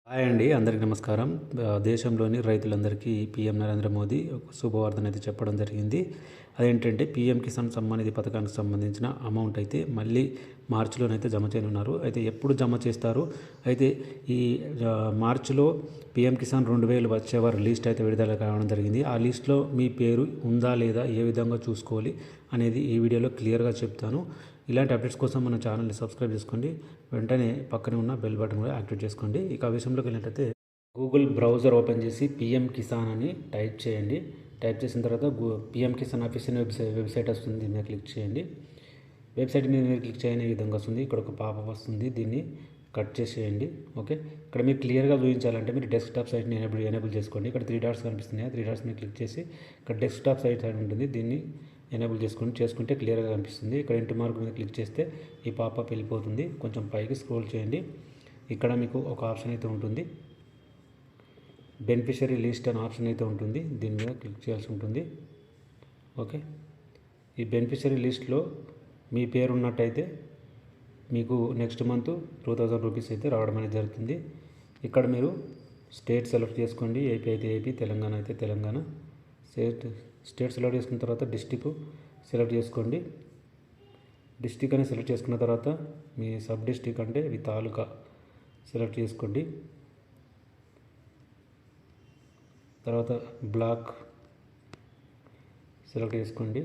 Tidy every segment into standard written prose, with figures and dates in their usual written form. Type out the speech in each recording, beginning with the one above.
Hi అండి, అందరికీ నమస్కారం. దేశంలోని రైతులందరికీ పీఎం నరేంద్ర మోదీ ఒక శుభవార్తను అయితే చెప్పడం జరిగింది. అదేంటంటే పీఎం కిసాన్ సమ్మాన్ నిధి పథకానికి సంబంధించిన అమౌంట్ అయితే మళ్ళీ మార్చిలోనైతే జమ చేయనున్నారు. అయితే ఎప్పుడు జమ చేస్తారు? అయితే ఈ మార్చిలో పీఎం కిసాన్ 2000 వచ్చేవారు లిస్ట్ అయితే విడుదల కావడం జరిగింది. ఆ లిస్ట్లో మీ పేరు ఉందా లేదా, ఏ విధంగా చూసుకోవాలి అనేది ఈ వీడియోలో క్లియర్గా చెప్తాను. ఇలాంటి అప్డేట్స్ కోసం మన ఛానల్ని సబ్స్క్రైబ్ చేసుకోండి. వెంటనే పక్కనే ఉన్న బెల్ బటన్ కూడా యాక్టివేట్ చేసుకోండి. ఇక ఆ విషయంలోకి వెళ్ళినట్టయితే గూగుల్ బ్రౌజర్ ఓపెన్ చేసి పీఎం కిసాన్ అని టైప్ చేయండి. టైప్ చేసిన తర్వాత పీఎం కిసాన్ ఆఫీషియల్ వెబ్సైట్ వస్తుంది. దీని మీద క్లిక్ చేయండి. వెబ్సైట్ మీద మీరు క్లిక్ చేయని విధంగా వస్తుంది. ఇక్కడ ఒక పాపప్ వస్తుంది, దీన్ని కట్ చేసేయండి. ఓకే, ఇక్కడ మీరు క్లియర్గా చూపించాలంటే మీరు డెస్క్టాప్ సైట్ని ఎనేబుల్ చేసుకోండి. ఇక్కడ 3 డాట్స్ కనిపిస్తున్నాయి. 3 డాట్స్ మీద క్లిక్ చేసి ఇక్కడ డెస్క్టాప్ సైట్ అని ఉంటుంది, దీన్ని ఎనేబుల్ చేసుకుంటే క్లియర్గా కనిపిస్తుంది. ఇక్కడ ఇంటి మార్క్ మీద క్లిక్ చేస్తే ఈ పాపప్ వెళ్ళిపోతుంది. కొంచెం పైకి స్క్రోల్ చేయండి. ఇక్కడ మీకు ఒక ఆప్షన్ అయితే ఉంటుంది, బెనిఫిషరీ లిస్ట్ అనే ఆప్షన్ అయితే ఉంటుంది. దీని మీద క్లిక్ చేయాల్సి ఉంటుంది. ఓకే, ఈ బెనిఫిషరీ లిస్ట్లో మీ పేరు ఉన్నట్టయితే మీకు నెక్స్ట్ మంత్ 2000 రూపీస్ అయితే రావడం అనేది జరుగుతుంది. ఇక్కడ మీరు స్టేట్ సెలెక్ట్ చేసుకోండి. ఏపీ అయితే ఏపీ, తెలంగాణ అయితే తెలంగాణ. స్టేట్ సెలెక్ట్ చేసుకున్న తర్వాత డిస్టిక్ సెలెక్ట్ చేసుకోండి. డిస్టిక్ అని సెలెక్ట్ చేసుకున్న తర్వాత మీ సబ్ డిస్టిక్ అంటే మీ తాలూకా సెలెక్ట్ చేసుకోండి. తర్వాత బ్లాక్ సెలెక్ట్ చేసుకోండి.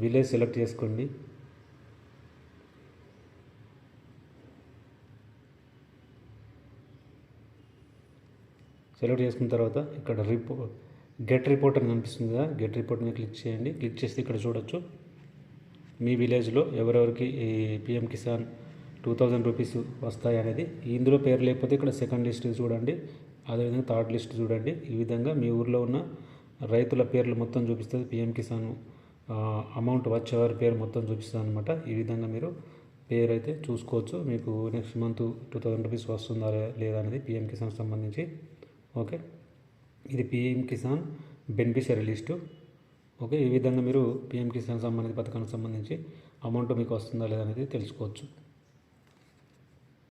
విలేజ్ సెలెక్ట్ చేసుకోండి. సెలెక్ట్ చేసుకున్న తర్వాత ఇక్కడ గెట్ రిపోర్ట్ అని కనిపిస్తుంది కదా, గెట్ రిపోర్ట్ మీద క్లిక్ చేయండి. క్లిక్ చేస్తే ఇక్కడ చూడొచ్చు మీ విలేజ్లో ఎవరెవరికి ఈ పిఎం కిసాన్ 2000 రూపీస్ వస్తాయి అనేది. ఇందులో పేరు లేకపోతే ఇక్కడ సెకండ్ లిస్ట్ చూడండి, అదేవిధంగా థర్డ్ లిస్ట్ చూడండి. ఈ విధంగా మీ ఊర్లో ఉన్న రైతుల పేర్లు మొత్తం చూపిస్తుంది. పిఎం కిసాన్ అమౌంట్ వచ్చేవారి పేరు మొత్తం చూపిస్తుంది అనమాట. ఈ విధంగా మీరు పేరు అయితే చూసుకోవచ్చు. మీకు నెక్స్ట్ మంత్ 2000 రూపీస్ వస్తుందా లేదా అనేది పిఎం కిసాన్ సంబంధించి. ఓకే, ఇది PM Kisan beneficiary list. Okay, ఈ విధంగా మీరు పిఎం కిసాన్ సంబంధిత పథకానికి సంబంధించి అమౌంట్ మీకు వస్తుందా లేదా అనేది తెలుసుకోవచ్చు.